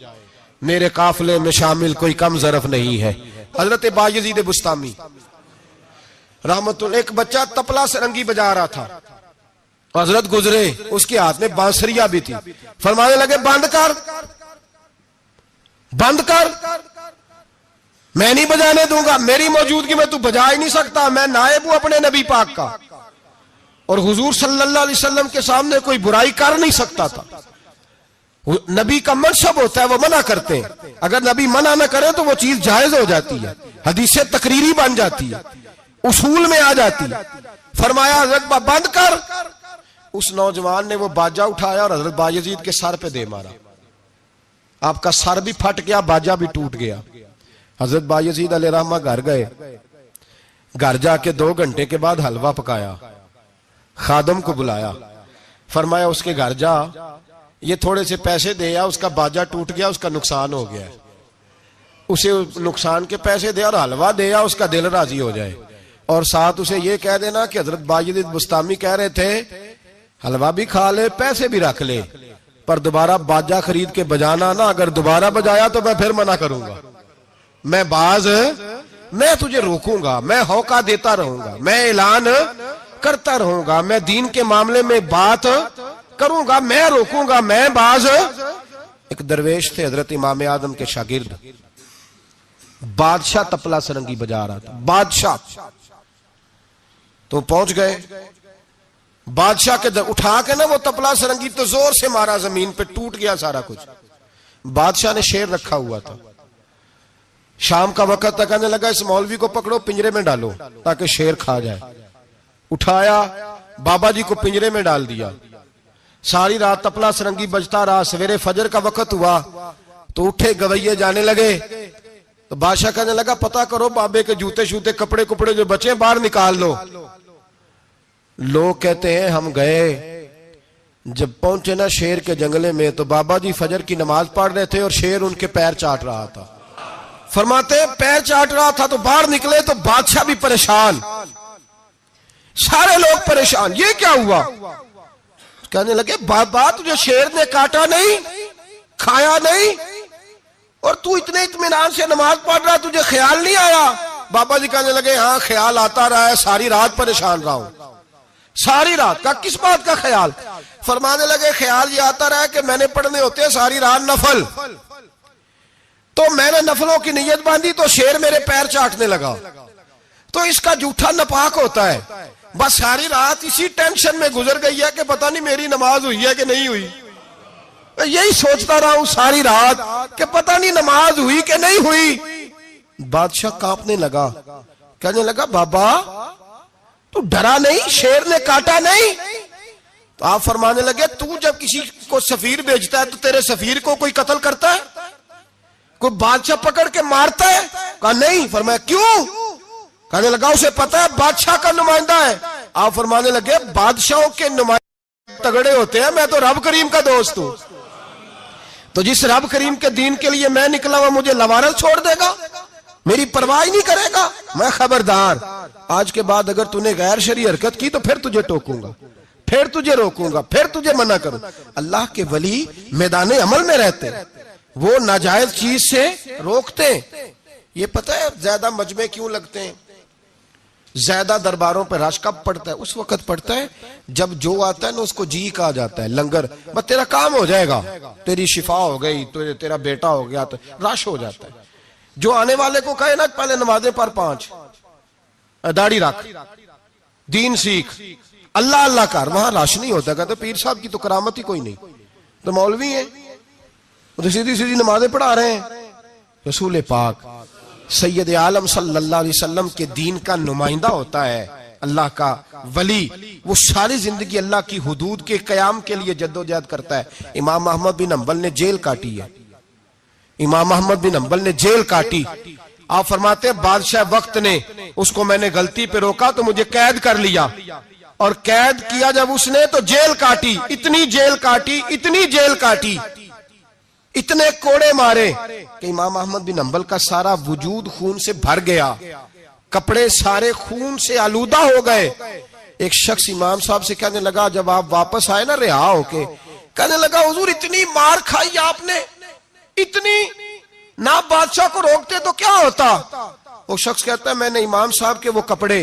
मेरे काफिले में शामिल कोई कम ज़रफ नहीं है। हजरत बायजीद बुस्तामी रहमतुल्लाह, एक बच्चा तबला सरंगी बजा रहा था, हजरत गुजरे, उसके हाथ में बांसुरिया भी थी। फरमाने लगे बंद कर, बंद कर, मैं नहीं बजाने दूंगा। मेरी मौजूदगी में तू बजा ही नहीं सकता। मैं नायब हूं अपने नबी पाक का, और हुजूर सल्लल्लाहु अलैहि वसल्लम के सामने कोई बुराई कर नहीं सकता था। नबी का मनसब होता है, वो मना करते हैं। अगर नबी मना न करे तो वो चीज जायज हो जाती है, हदीसे तकरीरी बन जाती है, उसूल में आ जाती है। फरमाया हजरत बंद कर। उस नौजवान ने वो बाजा उठाया और हजरत बायजीद के सर पे दे मारा। आपका सर भी फट गया, बाजा भी टूट गया। हजरत बायजीद अलैहिर्रहमा घर गए। घर जाके 2 घंटे के बाद हलवा पकाया, खादम को बुलाया, फरमाया उसके घर जा, ये थोड़े से पैसे दे आ, उसका बाजा टूट गया, उसका नुकसान हो गया, उसे नुकसान के पैसे दे और हलवा दे आ, उसका दिल राजी हो जाए। और साथ उसे ये कह देना कि हजरत बायजीद बुस्तामी कह रहे थे हलवा भी खा ले, पैसे भी रख ले, पर दोबारा बाजा खरीद के बजाना ना। अगर दोबारा बजाया तो मैं फिर मना करूंगा। मैं बाज, मैं तुझे रोकूंगा, मैं होका देता रहूंगा, मैं ऐलान करता रहूंगा, मैं दीन के मामले में बात करूंगा, मैं रोकूंगा, मैं बाज। एक दरवेश थे हजरत इमाम आदम के शागिर्द, बादशाह तबला सरंगी बजा रहा था। बादशाह तो पहुंच गए। बादशाह के उठा के ना वो तबला सरंगी तो जोर से मारा, जमीन पे टूट गया सारा कुछ। बादशाह ने शेर रखा हुआ था। शाम का वक्त तक कहने लगा इस मौलवी को पकड़ो, पिंजरे में डालो ताकि शेर खा जाए। उठाया, बाबा जी को पिंजरे में डाल दिया। सारी रात तबला सरंगी बजता रहा। सवेरे फजर का वक्त हुआ तो उठे गवैये जाने लगे। तो बादशाह कहने लगा पता करो बाबे के जूते शूते कपड़े कुपड़े जो बचे बाहर निकाल लो। लोग कहते हैं हम गए, जब पहुंचे ना शेर के जंगले में तो बाबा जी फजर की नमाज पढ़ रहे थे और शेर उनके पैर चाट रहा था। फरमाते पैर चाट रहा था तो बाहर निकले तो बादशाह भी परेशान, सारे लोग परेशान, ये क्या हुआ? कहने लगे बाबा तुझे शेर ने काटा नहीं, खाया नहीं, और तू इतने इत्मीनान से नमाज पढ़ रहा, तुझे ख्याल नहीं आया? बाबा जी कहने लगे हाँ ख्याल आता रहा है, सारी रात परेशान रहा हूं। सारी रात का किस बात का ख्याल? फरमाने लगे ख्याल ये आता रहा कि मैंने पढ़ने होते हैं सारी रात नफल, तो मैंने नफलों की नीयत बांधी तो शेर मेरे पैर चाटने लगा, तो इसका जूठा नपाक होता है। बस सारी रात इसी टेंशन में गुजर गई है कि पता नहीं मेरी नमाज हुई है कि नहीं हुई। यही सोचता रहा हूं सारी रात कि पता नहीं नमाज हुई कि नहीं हुई। बादशाह कांपने लगा, कहने लगा बाबा तू डरा नहीं, शेर ने काटा नहीं? तो आप फरमाने लगे तू जब किसी को सफीर भेजता है तो तेरे सफीर को कोई कत्ल करता है, कोई बादशाह पकड़ के मारता है? कहा नहीं। फरमाया क्यों? कहने लगा उसे पता है बादशाह का नुमाइंदा है। आप फरमाने लगे बादशाहों के नुमाइंदे तगड़े होते हैं, मैं तो रब करीम का दोस्त हूं। तो जिस रब करीम के दीन के लिए मैं निकला हुआ मुझे लवारस छोड़ देगा, मेरी परवाह ही नहीं करेगा? मैं खबरदार, आज के बाद अगर तूने गैर शरई हरकत की तो फिर तुझे टोकूंगा, फिर तुझे रोकूंगा, फिर तुझे मना करूं। अल्लाह के वली मैदान अमल में रहते, वो नाजायज चीज से रोकते। ये पता है ज्यादा मजमे क्यों लगते हैं, ज्यादा दरबारों पर रश कब पड़ता है? उस वक्त पड़ता है जब जो आता है ना उसको जी कहा जाता है, लंगर, बस तेरा काम हो जाएगा, तेरी शिफा हो गई, तेरा बेटा हो गया, तो रश हो जाता है। जो आने वाले को कहे ना पहले नमाजें पर 5, दाढ़ी रख, दीन सीख, अल्लाह अल्लाह कर, वहां रश नहीं होता। कहते पीर साहब की तो करामत ही कोई नहीं, तो मौलवी है, तो सीधी सीधी नमाजें पढ़ा रहे हैं। रसूल पाक सैयद आलम सल्लल्लाहु अलैहि वसल्लम के दीन का नुमाइंदा होता है अल्लाह का वली, वो सारी जिंदगी अल्लाह की हुदूद के कयाम के लिए जद्दोजहद करता है। इमाम अहमद बिन हंबल ने जेल काटी है, इमाम अहमद बिन हंबल ने जेल काटी। आप फरमाते हैं बादशाह वक्त ने उसको, मैंने गलती पे रोका तो मुझे कैद कर लिया, और कैद किया जब उसने तो जेल काटी, इतनी जेल काटी, इतनी जेल काटी, इतने कोड़े मारे कि इमाम अहमद बिन हंबल का सारा वजूद खून से भर गया, कपड़े सारे खून से आलूदा हो गए। एक शख्स इमाम साहब से कहने लगा, जब आप वापस आए ना रिहा होके, कहने लगा हुजूर इतनी मार खाई आपने, इतनी, ना बादशाह को रोकते तो क्या होता? वो शख्स कहता है मैंने इमाम साहब के वो कपड़े,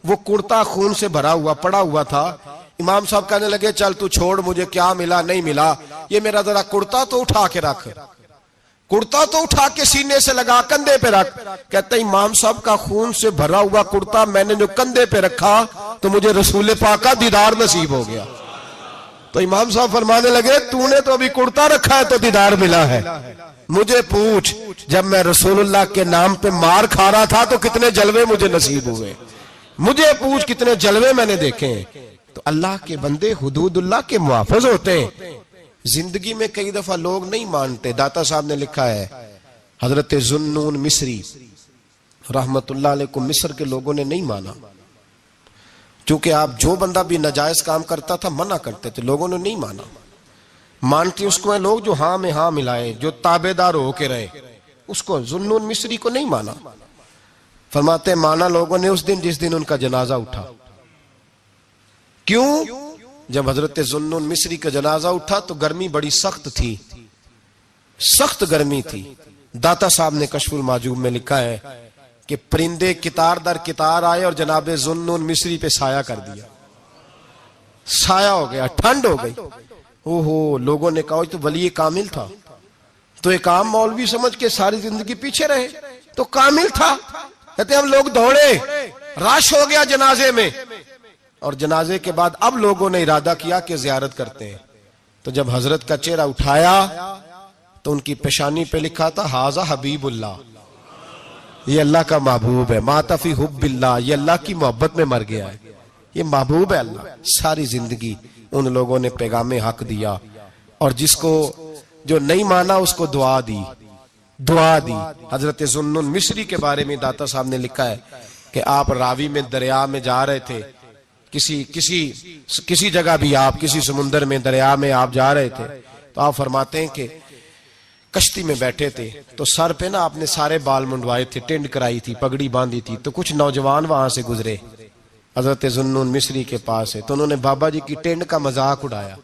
वो कुर्ता खून से भरा हुआ पड़ा हुआ था। इमाम साहब कहने लगे चल तू छोड़, मुझे क्या मिला नहीं मिला, ये मेरा जरा कुर्ता तो उठा के रख, कुर्ता तो उठा के सीने से लगा, कंधे पे रख। कहते इमाम साहब का खून से भरा हुआ कुर्ता मैंने जो कंधे पे रखा तो मुझे रसूल पाक का दीदार नसीब हो गया। तो इमाम साहब फरमाने लगे तूने तो अभी कुर्ता रखा है तो दीदार मिला है, मुझे पूछ जब मैं रसूलुल्लाह के नाम पे मार खा रहा था तो कितने जलवे मुझे नसीब हुए, मुझे पूछ कितने जलवे मैंने देखे हैं। तो अल्लाह के बंदे हुदूदुल्लाह के मुहाफिज होते हैं। जिंदगी में कई दफा लोग नहीं मानते। दाता साहब ने लिखा है, हजरत जुन्नून मिस्री रहमतुल्लाह अलैह को मिस्र के लोगों ने नहीं माना, क्योंकि आप जो बंदा भी नाजायज काम करता था मना करते थे, लोगों ने नहीं माना। मानते उसको है लोग जो हाँ में हाँ मिलाए, जो ताबेदार होके रहे, उसको जुन्नून मिस्री को नहीं माना। फरमाते माना लोगों ने उस दिन जिस दिन उनका जनाजा उठा। क्यों? जब हजरत जुन्नून मिस्री का जनाजा उठा तो गर्मी बड़ी सख्त थी, सख्त गर्मी थी। दाता साहब ने कशफुल माजूब में लिखा है कि परिंदे कितार दर कितार आए और जनाबे जुन्नून मिस्री पे साया कर दिया, साया हो गया, ठंड हो गई। ओहो, लोगों ने कहा तो वली कामिल था, तो एक आम मौलवी समझ के सारी जिंदगी पीछे रहे, तो कामिल था। कहते हम लोग दौड़े, रश हो गया जनाजे में, और जनाजे के बाद अब लोगों ने इरादा किया कि जियारत करते हैं। तो जब हजरत का चेहरा उठाया तो उनकी पेशानी पे लिखा था हाजा हबीबुल्लाह, ये अल्लाह का महबूब है, मातफी हुब्बिल्लाह, ये अल्लाह की मोहब्बत में मर गया है, ये महबूब है अल्लाह। सारी जिंदगी उन लोगों ने पैगामे हक दिया, और जिसको जो नहीं माना उसको दुआ दी, दुआ दी। हजरत जुन्नून मिस्री के बारे में दाता साहब ने लिखा है कि आप रावी में दरिया में जा रहे थे, किसी जगह भी आप किसी समुंदर में दरिया में आप जा रहे थे, तो आप फरमाते हैं कि कश्ती में बैठे थे तो सर पे ना आपने सारे बाल मुंडवाए थे, टेंड कराई थी, पगड़ी बांधी थी, तो कुछ नौजवान वहां से गुजरे हजरत जुन्नून मिस्री के पास है, तो उन्होंने बाबा जी की टेंड का मजाक उड़ाया,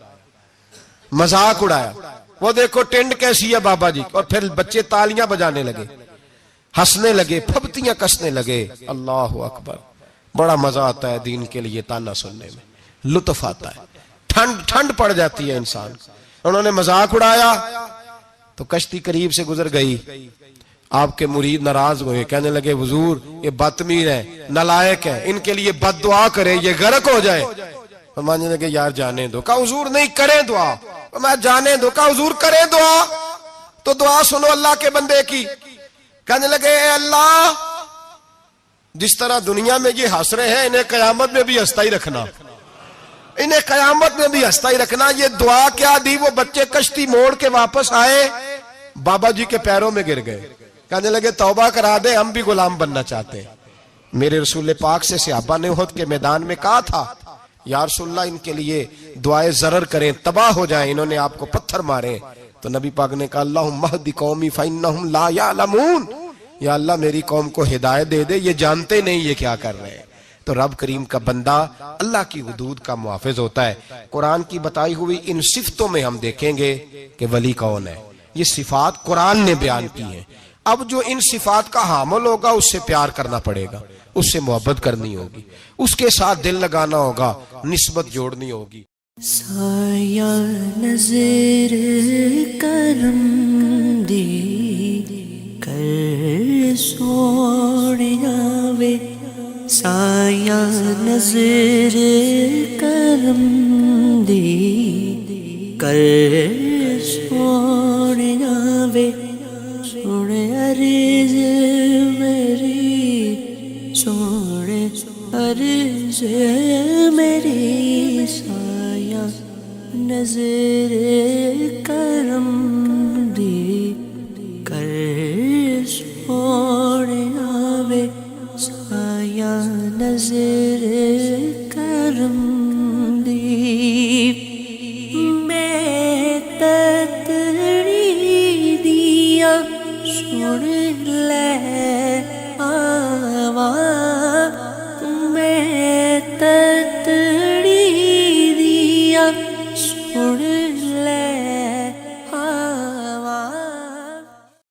मजाक उड़ाया, वो देखो टेंड कैसी है बाबा जी। और फिर बच्चे तालियां बजाने लगे, हंसने लगे, फबतियां कसने लगे। अल्लाह अकबर, बड़ा मजा आता है दीन के लिए ताना सुनने में, लुत्फ आता है, ठंड ठंड पड़ जाती है इंसान। उन्होंने मजाक उड़ाया तो कश्ती करीब से गुजर गई। आपके मुरीद नाराज हुए, कहने लगे हुजूर ये बदतमीज है, नालायक है, इनके लिए बद्दुआ करे, ये गर्क हो जाए। फरमाने लगे यार जाने दो। कहा हुजूर नहीं करें दुआ। मैं जाने दो। कहा हुजूर करें दुआ। तो दुआ सुनो अल्लाह के बंदे की। कहने लगे अल्लाह जिस तरह दुनिया में ये हंस रहे हैं इन्हें कयामत में भी हंसता ही रखना, इन्हें कयामत में भी हंसता ही रखना। ये दुआ क्या दी? वो बच्चे कश्ती मोड़ के वापस आए, बाबा जी के पैरों में गिर गए, कहने लगे तौबा करा दे, हम भी गुलाम बनना चाहते हैं। मेरे रसूल पाक से सहाबा ने उहद के मैदान में कहा था या रसूलल्लाह इनके लिए दुआए जरर करें, तबाह हो जाएं, इन्होंने आपको पत्थर मारे। तो नबी पाक ने कहा अल्लाहुम्मा हदी कौमी फइन्नहुम ला यालमून, या अल्लाह मेरी कौम को हिदायत दे दे, ये जानते नहीं ये क्या कर रहे हैं। तो रब करीम का बंदा अल्लाह की हुदूद का मुहाफिज होता है। कुरान की बताई हुई इन सिफतों में हम देखेंगे कि वली कौन है। ये सिफात कुरान ने बयान की हैं। अब जो इन सिफात का हामिल होगा उससे प्यार करना पड़ेगा, उससे मोहब्बत करनी होगी, उसके साथ दिल लगाना होगा, निस्बत जोड़नी होगी। साया नजर करम दी कर सोनिया वे, साया नजर करम दी कर सोनिया वे, सोने अर्ज मेरी, सोने अर्ज मेरी, साया नजर करम दी कर सोने आवे, साया नजर करम दी। मैं ततड़ी दिया सुन ले